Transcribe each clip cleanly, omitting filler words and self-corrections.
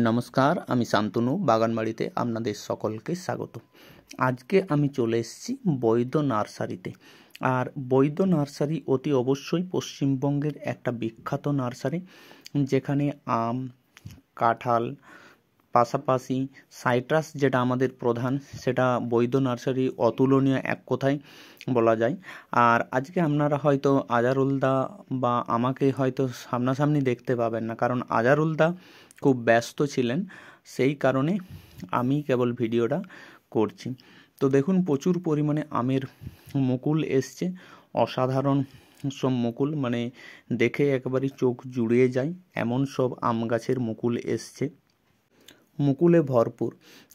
নমস্কার, আমি শান্তনু বাগানবাড়িতে আপনাদের সকলকে স্বাগত। আজকে আমি চলে এসেছি বৈদ্য নার্সারিতে। আর বৈদ্য নার্সারি অতি অবশ্যই পশ্চিমবঙ্গের একটা বিখ্যাত নার্সারি, যেখানে আম, কাঁঠাল, পাশাপাশি সাইট্রাস যেটা আমাদের প্রধান, সেটা বৈদ্য নার্সারি অতুলনীয় এক কথায় বলা যায়। আর আজকে আপনারা হয়তো আজারুলদা বা আমাকে হয়তো সামনাসামনি দেখতে পাবেন না, কারণ আজারুলদা খুব ব্যস্ত ছিলেন, সেই কারণে আমি কেবল ভিডিওটা করছি। তো দেখুন, প্রচুর পরিমাণে আমের মুকুল এসছে, অসাধারণ সব মুকুল, মানে দেখে একেবারে চোখ জুড়িয়ে যায় এমন সব আম গাছের মুকুল এসছে, মুকুলে ভরপুর।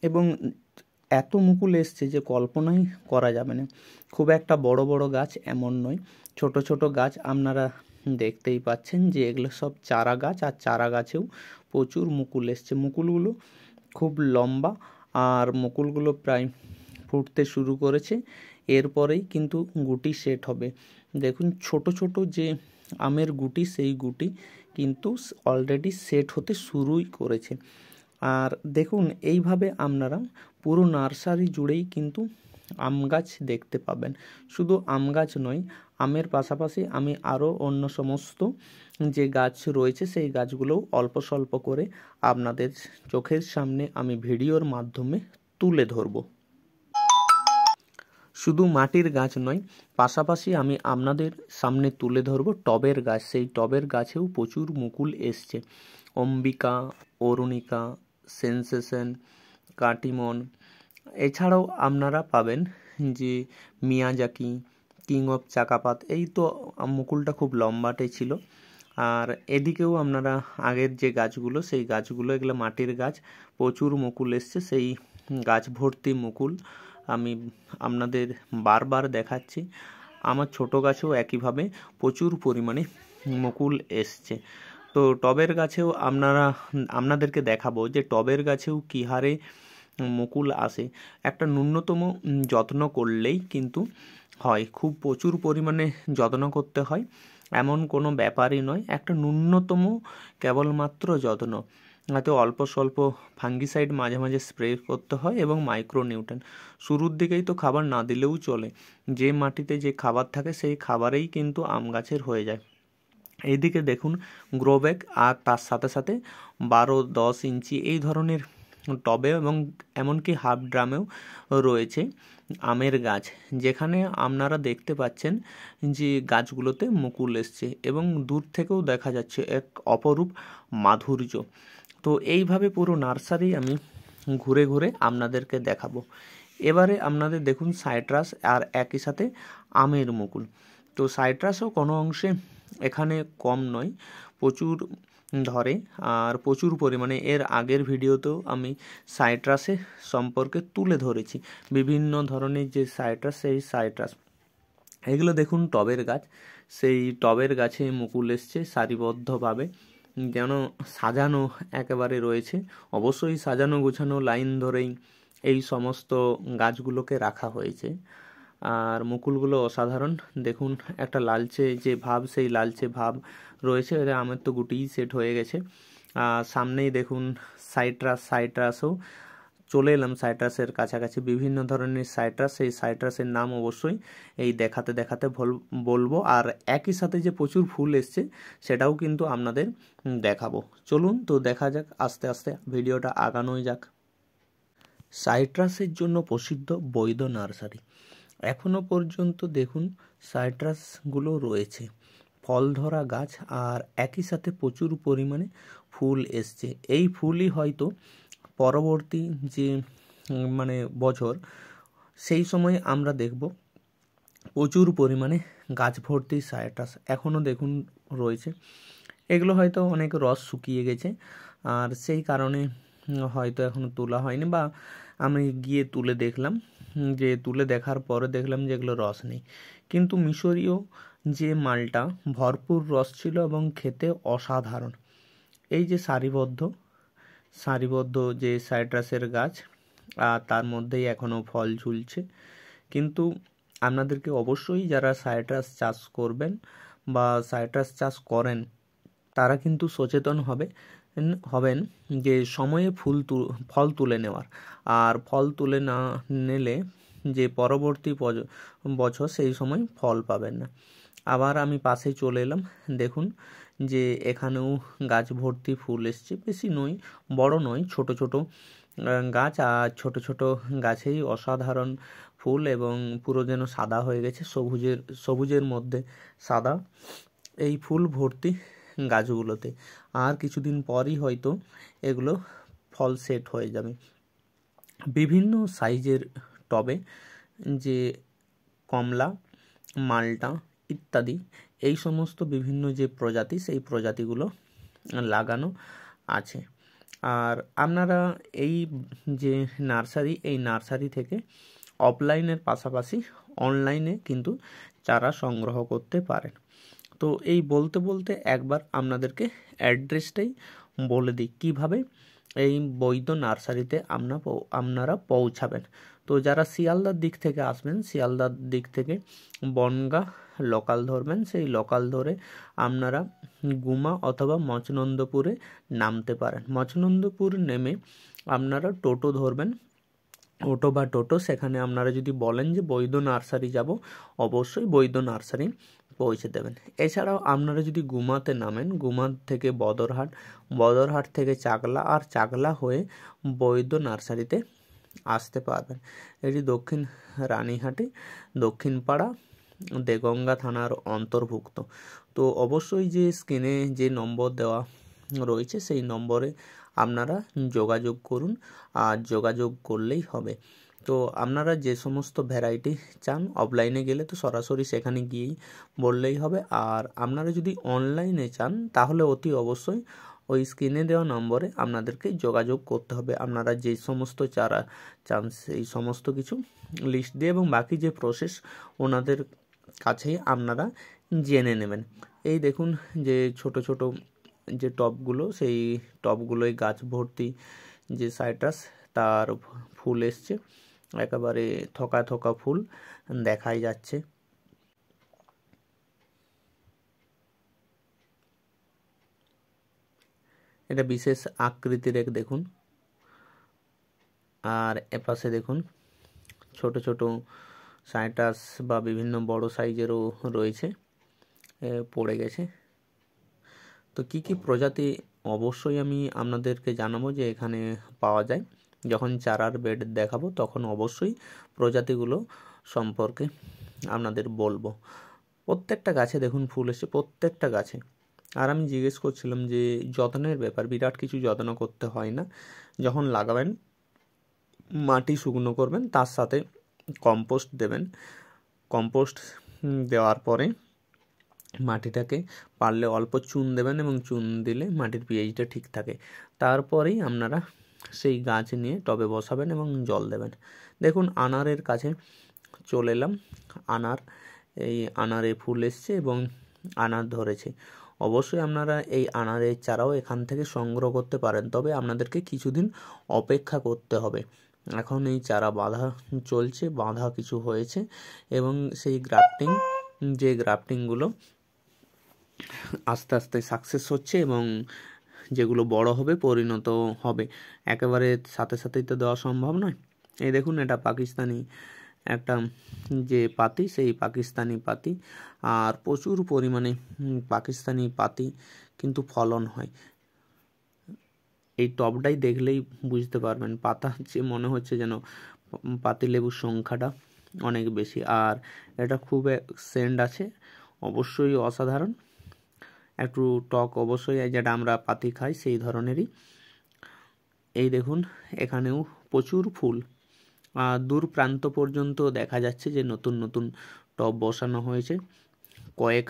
এবং এত মুকুল এসছে যে কল্পনাই করা যাবে না। খুব একটা বড় বড় গাছ এমন নয়, ছোট ছোট গাছ আপনারা দেখতেই পাচ্ছেন যে এগুলো সব চারা গাছ, আর চারা গাছেও প্রচুর মুকুল এসছে। মুকুলগুলো খুব লম্বা, আর মুকুলগুলো প্রায় ফুটতে শুরু করেছে, এরপরেই কিন্তু গুটি সেট হবে। দেখুন, ছোট ছোট যে আমের গুটি, সেই গুটি কিন্তু অলরেডি সেট হতে শুরুই করেছে। আর দেখুন, এইভাবে আপনারা পুরো নার্সারি জুড়েই কিন্তু আম গাছ দেখতে পাবেন। শুধু আম গাছ নয়, আমের পাশাপাশি আমি আরও অন্য সমস্ত যে গাছ রয়েছে সেই গাছগুলোও অল্প স্বল্প করে আপনাদের চোখের সামনে আমি ভিডিওর মাধ্যমে তুলে ধরব। শুধু মাটির গাছ নয়, পাশাপাশি আমি আপনাদের সামনে তুলে ধরব টবের গাছ। সেই টবের গাছেও প্রচুর মুকুল এসছে। অম্বিকা, অরুণিকা, সেন্সেশন, কাটিমন, এছাড়াও আপনারা পাবেন যে মিয়াজাকি, কিং অফ চাকাপাত। এই তো মুকুলটা খুব লম্বাটে ছিল। আর এদিকেও আপনারা আগের যে গাছগুলো, সেই গাছগুলো, এগুলো মাটির গাছ, প্রচুর মুকুল এসছে। সেই গাছ ভর্তি মুকুল আমি আপনাদের বারবার দেখাচ্ছি। আমার ছোট গাছেও একইভাবে প্রচুর পরিমাণে মুকুল এসছে। তো টবের গাছেও আপনাদেরকে দেখাবো যে টবের গাছেও কী হারে মুকুল আসে। একটা ন্যূনতম যত্ন করলেই কিন্তু হয়, খুব প্রচুর পরিমাণে যত্ন করতে হয় এমন কোনো ব্যাপারই নয়। একটা ন্যূনতম কেবলমাত্র যত্ন, হয়তো অল্প স্বল্প ফাঙ্গিসাইড মাঝে মাঝে স্প্রে করতে হয়, এবং মাইক্রোনিউট্রেন। শুরুর দিকেই তো খাবার না দিলেও চলে, যে মাটিতে যে খাবার থাকে সেই খাবারেই কিন্তু আম গাছের হয়ে যায়। এইদিকে দেখুন, গ্রো ব্যাগ আর তার সাথে সাথে 12-10 ইঞ্চি এই ধরনের টবে এবং এমনকি হাফ ড্রামেও রয়েছে আমের গাছ, যেখানে আপনারা দেখতে পাচ্ছেন যে গাছগুলোতে মুকুল এসছে এবং দূর থেকেও দেখা যাচ্ছে এক অপরূপ মাধুর্য। তো এইভাবে পুরো নার্সারি আমি ঘুরে ঘুরে আপনাদেরকে দেখাবো। এবারে আপনাদের দেখুন সাইট্রাস আর একই সাথে আমের মুকুল। তো সাইট্রাসও কোনো অংশে এখানে কম নয়, প্রচুর ধরে আর প্রচুর পরিমাণে। এর আগের ভিডিওতেও আমি সাইট্রাসের সম্পর্কে তুলে ধরেছি, বিভিন্ন ধরনের যে সাইট্রাস, সেই সাইট্রাস। এগুলো দেখুন টবের গাছ, সেই টবের গাছে মুকুল এসছে সারিবদ্ধভাবে, যেন সাজানো একেবারে রয়েছে। অবশ্যই সাজানো গোছানো লাইন ধরেই এই সমস্ত গাছগুলোকে রাখা হয়েছে। আর মুকুলগুলো অসাধারণ। দেখুন, একটা লালচে যে ভাব, সেই লালচে ভাব রয়েছে। এর আমের তো গুটিই সেট হয়ে গেছে। সামনেই দেখুন সাইট্রাসও চলে এলাম সাইট্রাসের কাছাকাছি। বিভিন্ন ধরনের সাইট্রাস, সেই সাইট্রাসের নাম অবশ্যই এই দেখাতে দেখাতে বলবো। আর একই সাথে যে প্রচুর ফুল এসছে সেটাও কিন্তু আপনাদের দেখাবো। চলুন তো দেখা যাক, আস্তে আস্তে ভিডিওটা আগানোই যাক। সাইট্রাসের জন্য প্রসিদ্ধ বৈদ্য নার্সারি। এখনো পর্যন্ত দেখুন সাইট্রাসগুলো রয়েছে, ফল ধরা গাছ, আর একই সাথে প্রচুর পরিমাণে ফুল এসছে। এই ফুলই হয়তো পরবর্তী যে বছর, সেই সময় আমরা দেখব প্রচুর পরিমাণে গাছ ভর্তি সাইট্রাস এখনও দেখুন রয়েছে। এগুলো হয়তো অনেক রস শুকিয়ে গেছে, আর সেই কারণে হয়তো এখনও তোলা হয়নি, বা আমি গিয়ে তুলে দেখলাম, যে তুলে দেখার পরে দেখলাম যে এগুলো রস নেই। কিন্তু মিশরীয় যে মালটা ভরপুর রস ছিল এবং খেতে অসাধারণ। এই যে সারিবদ্ধ যে সাইট্রাসের গাছ, আর তার মধ্যেই এখনও ফল ঝুলছে। কিন্তু আপনাদেরকে অবশ্যই, যারা সাইট্রাস চাষ করবেন বা সাইট্রাস চাষ করেন তারা কিন্তু সচেতন হবেন যে সময়ে ফল তুলে নেওয়ার। আর ফল তুলে না নিলে যে পরবর্তী বছর সেই সময় ফল পাবেন না। আবার আমি পাশে চলে এলাম, দেখুন যে এখানেও গাছ ভর্তি ফুল এসছে, বেশি নয়, বড় নয়, ছোট ছোট গাছ, আর ছোট ছোট গাছেই অসাধারণ ফুল এবং পুরো যেন সাদা হয়ে গেছে, সবুজের মধ্যে সাদা, এই ফুল ভর্তি গাছগুলোতে। আর কিছুদিন পরই হয়তো এগুলো ফল সেট হয়ে যাবে। বিভিন্ন সাইজের টবে যে কমলা, মালটা ইত্যাদি এই সমস্ত বিভিন্ন যে প্রজাতি, সেই প্রজাতিগুলো লাগানো আছে। আর আপনারা এই যে নার্সারি, এই নার্সারি থেকে অফলাইনের পাশাপাশি অনলাইনে কিন্তু চারা সংগ্রহ করতে পারেন। তো এই বলতে বলতে একবার আপনাদেরকে অ্যাড্রেসটাই বলে দিই কীভাবে এই বৈদ্য নার্সারিতে আপনারা পৌঁছাবেন। তো যারা শিয়ালদার দিক থেকে আসবেন, শিয়ালদার দিক থেকে বনগাঁ লোকাল ধরবেন, সেই লোকাল ধরে আপনারা গুমা অথবা মচনন্দপুরে নামতে পারেন। মচনন্দপুর নেমে আপনারা টোটো ধরবেন, অটো বা টোটো, সেখানে আপনারা যদি বলেন যে বৈদ্য নার্সারি যাব, অবশ্যই বৈদ্য নার্সারি পৌঁছে দেবেন। এছাড়াও আপনারা যদি গুমাতে নামেন, গুমা থেকে বদরহাট থেকে চাকলা, আর চাকলা হয়ে বৈদ্য নার্সারিতে আসতে পারবেন। এটি দক্ষিণ রানীহাটি, দক্ষিণপাড়া, দেগঙ্গা থানার অন্তর্ভুক্ত। তো অবশ্যই যে স্ক্রিনে যে নম্বর দেওয়া রয়েছে সেই নম্বরে আপনারা যোগাযোগ করুন, আর যোগাযোগ করলেই হবে। তো আপনারা যে সমস্ত ভ্যারাইটি চান, অফলাইনে গেলে তো সরাসরি সেখানে গিয়েই বললেই হবে। আর আপনারা যদি অনলাইনে চান তাহলে অতি অবশ্যই ওই স্ক্রিনে দেওয়া নম্বরে আপনাদেরকে যোগাযোগ করতে হবে। আপনারা যে সমস্ত চারা চান সেই সমস্ত কিছু লিস্ট দিয়ে এবং বাকি যে প্রসেস ওনাদের কাছেই আপনারা জেনে নেবেন। এই দেখুন যে ছোট ছোট যে টবগুলো, সেই টবগুলোয় গাছ ভর্তি যে সাইট্রাস, তার ফুল এসছে, একেবারে থোকা থোকা ফুল দেখাই যাচ্ছে। এটা বিশেষ আকৃতির এক দেখুন। আর এপাশে দেখুন ছোট ছোট সাইট্রাস বা বিভিন্ন বড় সাইজেরও রয়েছে, পড়ে গেছে। তো কি কি প্রজাতি অবশ্যই আমি আপনাদেরকে জানাবো যে এখানে পাওয়া যায়। যখন চারার বেড দেখাবো তখন অবশ্যই প্রজাতিগুলো সম্পর্কে আপনাদের বলবো। প্রত্যেকটা গাছে দেখুন ফুল এসছে, প্রত্যেকটা গাছে। আর আমি জিজ্ঞেস করছিলাম যে যত্নের ব্যাপার, বিরাট কিছু যত্ন করতে হয় না। যখন লাগাবেন মাটি শুকনো করবেন, তার সাথে কম্পোস্ট দেবেন। কম্পোস্ট দেওয়ার পরে মাটিটাকে পারলে অল্প চুন দেবেন, এবং চুন দিলে মাটির পিএইচটা ঠিক থাকে। তারপরেই আপনারা সেই গাছ নিয়ে টবে বসাবেন এবং জল দেবেন। দেখুন আনারের কাছে চলে এলাম। এই আনারে ফুল এসছে এবং আনার ধরেছে। অবশ্যই আপনারা এই আনারের চারাও এখান থেকে সংগ্রহ করতে পারেন, তবে আপনাদেরকে কিছুদিন অপেক্ষা করতে হবে। এখন এই চারা বাঁধা কিছু হয়েছে, এবং সেই গ্রাফটিংগুলো আস্তে আস্তে সাকসেস হচ্ছে, এবং যেগুলো বড় হবে, পরিণত হবে। একেবারে সাথে সাথেই তো দেওয়া সম্ভব নয়। এই দেখুন এটা পাকিস্তানি একটা যে পাতি, সেই পাকিস্তানি পাতি, আর প্রচুর পরিমাণে পাকিস্তানি পাতি কিন্তু ফলন হয়। এই টবটাই দেখলেই বুঝতে পারবেন, পাতা যে মনে হচ্ছে যেন পাতিলেবুর সংখ্যাটা অনেক বেশি। আর এটা খুব সেন্ট আছে, অবশ্যই অসাধারণ, একটু টক অবশ্যই, যেটা আমরা পাতি খাই সেই ধরনেরই। এই দেখুন এখানেও প্রচুর ফুল, দূর প্রান্ত পর্যন্ত দেখা যাচ্ছে যে নতুন নতুন টব বসানো হয়েছে। কয়েক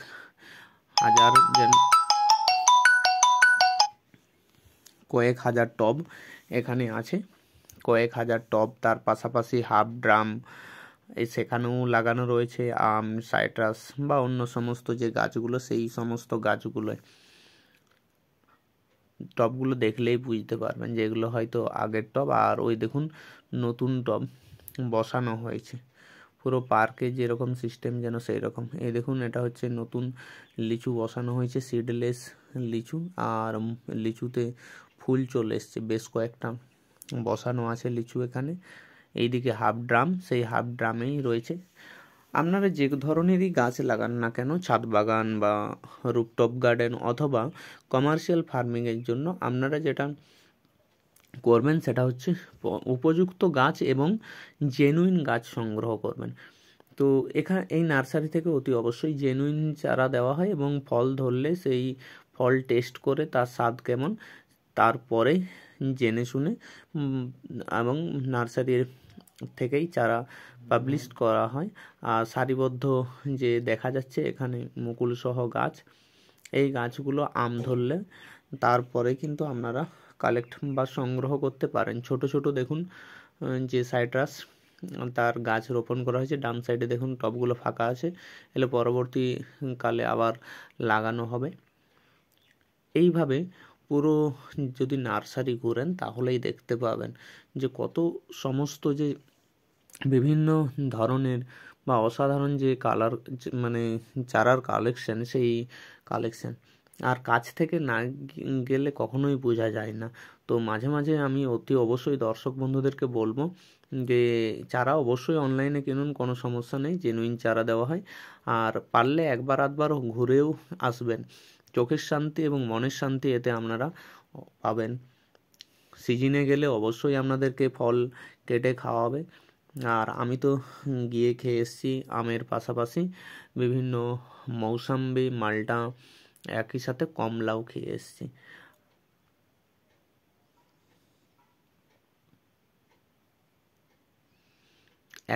হাজার টব এখানে আছে, কয়েক হাজার টব। তার পাশাপাশি হাফ ড্রাম সেখানেও লাগানো রয়েছে আম, সাইট্রাস বা অন্য সমস্ত যে গাছগুলো, সেই সমস্ত গাছগুলোয় টবগুলো দেখলেই বুঝতে পারবেন যে এগুলো হয়তো আগের টব। আর ওই দেখুন নতুন টব বসানো হয়েছে, পুরো পার্কে যেরকম সিস্টেম যেন সেই রকম। এই দেখুন, এটা হচ্ছে নতুন লিচু বসানো হয়েছে, সিডলেস লিচু। আর লিচুতে ফুল চলে এসছে, বেশ কয়েকটা বসানো আছে লিচু এখানে। এইদিকে হাফ ড্রাম, সেই হাফ ড্রামেই রয়েছে। আপনারা যে ধরনেরই গাছ লাগান না কেন, ছাদ বাগান বা রুফটপ গার্ডেন অথবা কমার্শিয়াল ফার্মিংয়ের জন্য আপনারা যেটা করবেন সেটা হচ্ছে উপযুক্ত গাছ এবং জেনুইন গাছ সংগ্রহ করবেন। তো এখানে এই নার্সারি থেকে অতি অবশ্যই জেনুইন চারা দেওয়া হয় এবং ফল ধরলে সেই ফল টেস্ট করে তার স্বাদ কেমন তারপরে জেনে শুনে এবং নার্সারির থেকেই চারা পাবলিশ করা হয়। আর সারিবদ্ধ যে দেখা যাচ্ছে এখানে মুকুল সহ গাছ, এই গাছগুলো আম ধরলে তারপরে কিন্তু আপনারা কালেক্ট বা সংগ্রহ করতে পারেন। ছোট ছোট দেখুন যে সাইট্রাস, তার গাছ রোপণ করা হয়েছে। ডান সাইডে দেখুন টবগুলো ফাঁকা আছে, এলে পরবর্তীকালে আবার লাগানো হবে। এইভাবে পুরো যদি নার্সারি ঘুরেন তাহলেই দেখতে পাবেন যে কত সমস্ত যে বিভিন্ন ধরনের বা অসাধারণ যে কালার মানে চারার কালেকশন, সেই কালেকশন আর কাছ থেকে না গেলে কখনোই বোঝা যায় না। তো মাঝে মাঝে আমি অতি অবশ্যই দর্শক বন্ধুদেরকে বলবো যে চারা অবশ্যই অনলাইনে কিনুন, কোনো সমস্যা নেই, জেনুইন চারা দেওয়া হয়। আর পারলে একবার আধবার ঘুরেও আসবেন, চোখের শান্তি এবং মনের শান্তি এতে আপনারা পাবেন। সিজনে গেলে অবশ্যই আপনাদেরকে ফল কেটে খাওয়াবে। আর আমি তো গিয়ে খেয়ে এসেছি আমের পাশাপাশি বিভিন্ন মৌসাম্বি, মাল্টা, একই সাথে কমলাও খেয়ে এসেছি।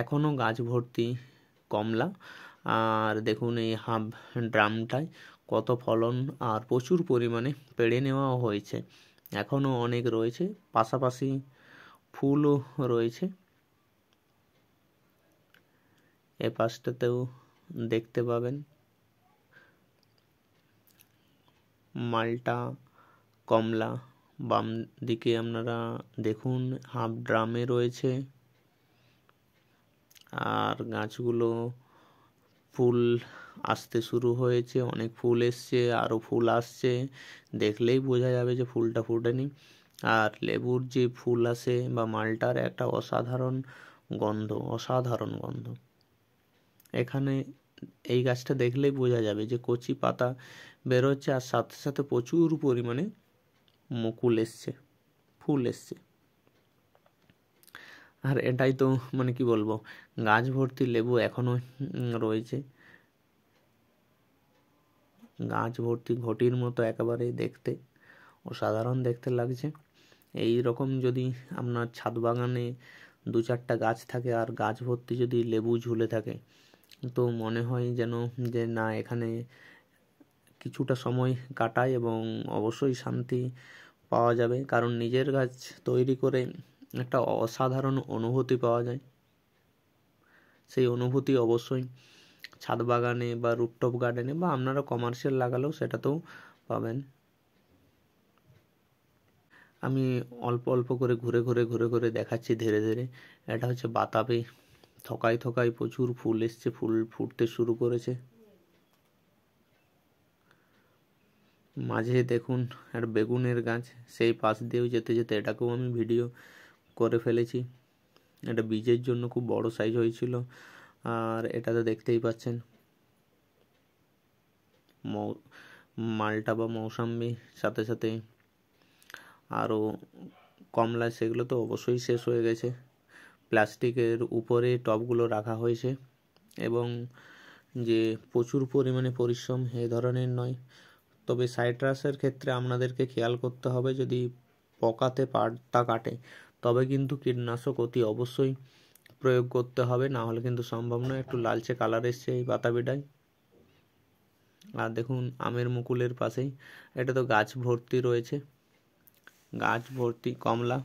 এখনও গাছ ভর্তি কমলা। আর দেখুন এই হাফ ড্রামটায় কত ফলন, আর প্রচুর পরিমাণে পেড়ে নেওয়াও হয়েছে, এখনও অনেক রয়েছে, পাশাপাশি ফুলও রয়েছে। এ পাশটাতেও দেখতে পাবেন মাল্টা, কমলা। বাম দিকে আপনারা দেখুন হাফ ড্রামে রয়েছে। আর গাছগুলো ফুল আসতে শুরু হয়েছে, অনেক ফুল এসছে, আরও ফুল আসছে, দেখলেই বোঝা যাবে যে ফুলটা ফুটেনি। আর লেবুর যে ফুল আসে বা মালটার একটা অসাধারণ গন্ধ, অসাধারণ গন্ধ। এখানে এই গাছটা দেখলেই বোঝা যাবে যে কচি পাতা বেরোচ্ছে, আর সাথে সাথে প্রচুর পরিমাণে মুকুল এসছে, ফুল এসছে। আর এটাই তো মানে কি বলবো, গাছ ভর্তি লেবু এখনো রয়েছে, গাছ ভর্তি ঘটির মতো একেবারে দেখতে অসাধারণ দেখতে লাগছে। এই রকম যদি আপনার ছাদ বাগানে দু চারটা গাছ থাকে আর গাছ ভর্তি যদি লেবু ঝুলে থাকে, তো মনে হয় যেন যে না, এখানে কিছুটা সময় কাটায় এবং অবশ্যই শান্তি পাওয়া যাবে। কারণ নিজের গাছ তৈরি করে একটা অসাধারণ অনুভূতি পাওয়া যায়, সেই অনুভূতি অবশ্যই ছাদ বাগানে বা রুফটপ গার্ডেনে বা আপনারা কমার্শিয়াল লাগালেও সেটাতেও পাবেন। আমি অল্প অল্প করে ঘুরে দেখাচ্ছি ধীরে ধীরে। এটা হচ্ছে বাতাবি, থকায় থকায় প্রচুর ফুল এসছে, ফুল ফুটতে শুরু করেছে। মাঝে দেখুন আর বেগুনের গাছ, সেই পাশ দিয়েও যেতে যেতে এটাকেও আমি ভিডিও করে ফেলেছি। এটা বীজের জন্য খুব বড় সাইজ হয়েছিল। আর এটাতে দেখতেই পাচ্ছেন মালটা বা মৌসাম্বি, সাথে সাথে আরও কমলা, সেগুলো তো অবশ্যই শেষ হয়ে গেছে। প্লাস্টিকের উপরে টবগুলো রাখা হয়েছে এবং যে প্রচুর পরিমাণে পরিশ্রম এই ধরনের নয়। তবে সাইট্রাসের ক্ষেত্রে আপনাদেরকে খেয়াল করতে হবে, যদি পোকাতে পাতা কাটে তবে কিন্তু কীটনাশক অতি অবশ্যই প্রয়োগ করতে হবে, না হলে কিন্তু সম্ভব নয়। একটু লালচে কালার এসছে এই বাতাবিটায়। আর দেখুন আমের মুকুলের পাশেই এটা তো গাছ ভর্তি রয়েছে, গাছ ভর্তি কমলা,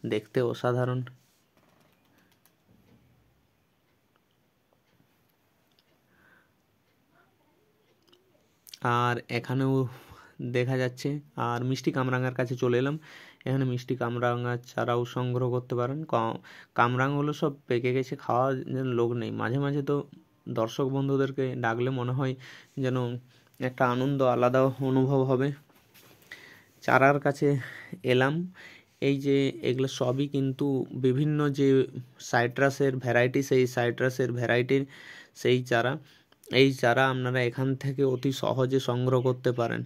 দেখতে অসাধারণ। আর এখানেও দেখা যাচ্ছে। আর মিষ্টি কামরাঙার কাছে চলে এলাম। এখানে মিষ্টি কামরাঙার চারাও সংগ্রহ করতে পারেন। কামরাঙাগুলো সব পেকে গেছে, খাওয়ার যেন লোক নেই। মাঝে মাঝে তো দর্শক বন্ধুদেরকে ডাকলে মনে হয় যেন একটা আনন্দ আলাদা অনুভব হবে। চারার কাছে এলাম। এই যে এগুলো সবই কিন্তু বিভিন্ন যে সাইট্রাসের ভ্যারাইটি, সেই সাইট্রাসের ভ্যারাইটির সেই চারা। এই চারা আপনারা এখান থেকে অতি সহজে সংগ্রহ করতে পারেন।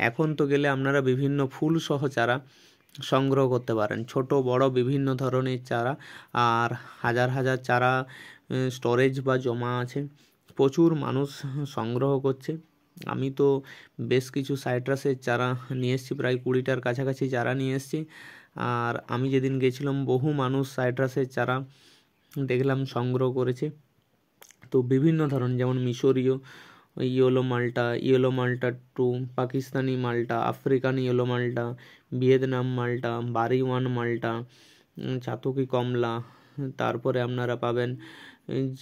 এখন তো গেলে আপনারা বিভিন্ন ফুল সহ চারা সংগ্রহ করতে পারেন, ছোট বড় বিভিন্ন ধরনের চারা। আর হাজার হাজার চারা স্টোরেজ বা জমা আছে, প্রচুর মানুষ সংগ্রহ করছে। আমি তো বেশ কিছু সাইট্রাসের চারা নিয়ে এসেছি, প্রায় 20টার কাছাকাছি চারা নিয়ে এসেছি। আর আমি যেদিন গেছিলাম বহু মানুষ সাইট্রাসের চারা দেখলাম সংগ্রহ করেছে। তো বিভিন্ন ধরনের, যেমন মিশরীয় ইয়েলো মাল্টা 2, পাকিস্তানি মাল্টা, আফ্রিকান ইয়েলো মাল্টা, ভিয়েতনাম মাল্টা, বাড়িওয়ান মাল্টা, চাতকি কমলা, তারপরে আপনারা পাবেন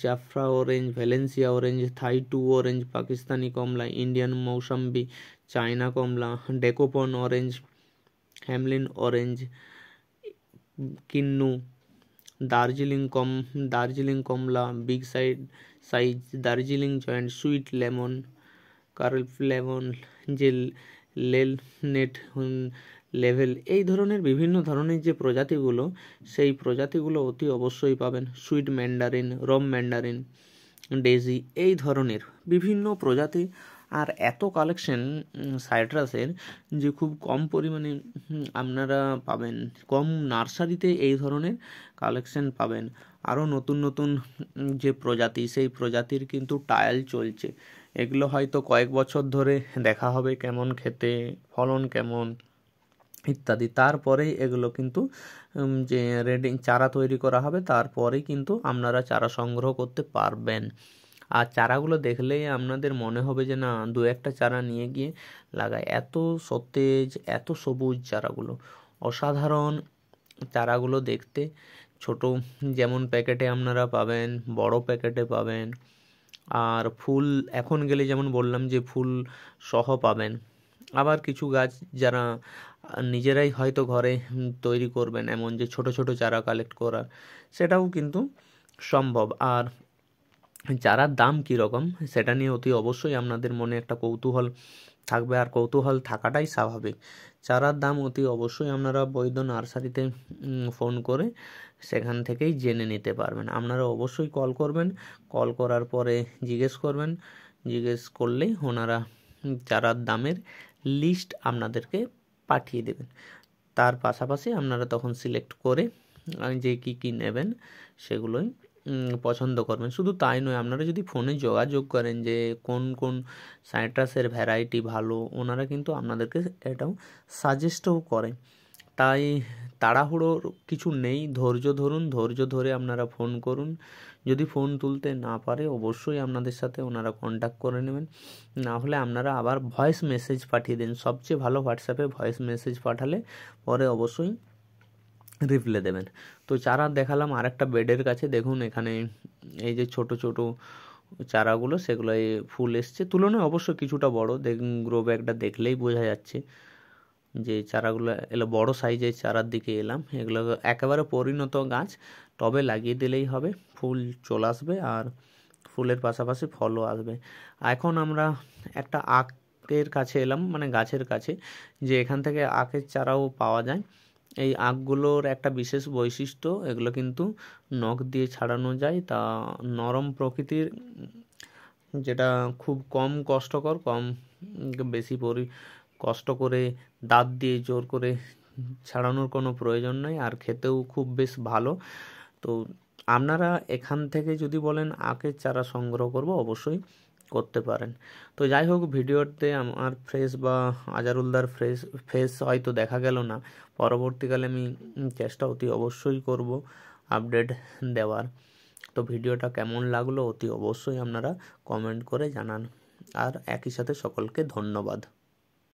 Jaffa orange, Valencia orange, Thai 2 orange, Pakistani কমলা, ইন্ডিয়ান মৌসাম্বি, চায়না কমলা, Dekopon orange, Hamlin orange, kinnow, Darjeeling কমলা, বিগ সাইজ দার্জিলিং জয়েন্ট, সুইট লেমন, কার্ল লেমন, যে নেট লেভেল, এই ধরনের বিভিন্ন ধরনের যে প্রজাতিগুলো, সেই প্রজাতিগুলো অতি অবশ্যই পাবেন। সুইট ম্যান্ডারিন, রম ম্যান্ডারিন, ডেজি, এই ধরনের বিভিন্ন প্রজাতি। আর এত কালেকশন সাইট্রাসের যে খুব কম পরিমাণে আপনারা পাবেন, কম নার্সারিতে এই ধরনের কালেকশন পাবেন। আরও নতুন নতুন যে প্রজাতি, সেই প্রজাতির কিন্তু ট্রায়াল চলছে। এগুলো হয়তো কয়েক বছর ধরে দেখা হবে কেমন খেতে, ফলন কেমন ইত্যাদি। তারপরেই এগুলো কিন্তু যে রেডি চারা তৈরি করা হবে, তারপরেই কিন্তু আপনারা চারা সংগ্রহ করতে পারবেন। আর চারাগুলো দেখলেই আপনাদের মনে হবে যে না, 2-1টা চারা নিয়ে গিয়ে লাগায়। এত সতেজ, এত সবুজ চারাগুলো, অসাধারণ চারাগুলো দেখতে। ছোট যেমন প্যাকেটে আপনারা পাবেন, বড় প্যাকেটে পাবেন। আর ফুল এখন গেলে যেমন বললাম যে ফুল সহ পাবেন। আবার কিছু গাছ যারা নিজেরাই হয়তো ঘরে তৈরি করবেন, এমন যে ছোট ছোট চারা কালেক্ট করার, সেটাও কিন্তু সম্ভব। আর চারার দাম কীরকম সেটা নিয়ে অতি অবশ্যই আপনাদের মনে একটা কৌতূহল থাকবে, আর কৌতূহল থাকাটাই স্বাভাবিক। চারার দাম অতি অবশ্যই আপনারা বৈদ্য নার্সারিতে ফোন করে সেখান থেকেই জেনে নিতে পারবেন। আপনারা অবশ্যই কল করবেন, কল করার পরে জিজ্ঞেস করবেন, জিজ্ঞেস করলেই ওনারা চারার দামের লিস্ট আপনাদেরকে পাঠিয়ে দেবেন। তার পাশাপাশি আপনারা তখন সিলেক্ট করে যে কী নেবেন সেগুলোই পছন্দ করবেন। শুধু তাই নয়, আপনারা যদি ফোনে যোগাযোগ করেন যে কোন কোন সাইট্রাসের ভ্যারাইটি ভালো, ওনারা কিন্তু আপনাদেরকে এটাও সাজেস্টও করে। তাই তাড়াহুড়োর কিছু নেই, ধৈর্য ধরুন, ধৈর্য ধরে আপনারা ফোন করুন। যদি ফোন তুলতে না পারে অবশ্যই আপনাদের সাথে ওনারা কন্ট্যাক্ট করে নেবেন। না হলে আপনারা আবার ভয়েস মেসেজ পাঠিয়ে দিন, সবচেয়ে ভালো হোয়াটসঅ্যাপে ভয়েস মেসেজ পাঠালে পরে অবশ্যই রিপ্লাই দেবেন। তো চারা দেখালাম। আরেকটা বেডের কাছে দেখুন, এখানে এই যে ছোট ছোট চারাগুলো, সেগুলো ফুল এসছে, তুলনায় অবশ্য কিছুটা বড়। গ্রো ব্যাগটা দেখলেই বোঝা যাচ্ছে যে চারাগুলো এলো বড় সাইজের চারার দিকে এলাম। এগুলো একেবারে পরিণত গাছ, টবে লাগিয়ে দিলেই হবে, ফুল চলে আসবে আর ফুলের পাশাপাশি ফলও আসবে। এখন আমরা একটা আখের কাছে এলাম, মানে গাছের কাছে, যে এখান থেকে আখের চারাও পাওয়া যায়। এই আখগুলোর একটা বিশেষ বৈশিষ্ট্য, এগুলো কিন্তু নখ দিয়ে ছাড়ানো যায়, তা নরম প্রকৃতির, যেটা খুব কম কষ্টকর, বেশি কষ্ট করে দাঁত দিয়ে জোর করে ছাড়ানোর কোনো প্রয়োজন নেই, আর খেতেও খুব বেশ ভালো। তো আপনারা এখান থেকে যদি বলেন আখের চারা সংগ্রহ করব, অবশ্যই করতে পারেন। তো যাই হোক, ভিডিওতে আমার ফ্রেশ বা আজারুলদার ফেস হয়তো দেখা গেল না, পরবর্তীকালে আমি চেষ্টা অতি অবশ্যই করব আপডেট দেওয়ার। তো ভিডিওটা কেমন লাগলো অতি অবশ্যই আপনারা কমেন্ট করে জানান। আর একই সাথে সকলকে ধন্যবাদ।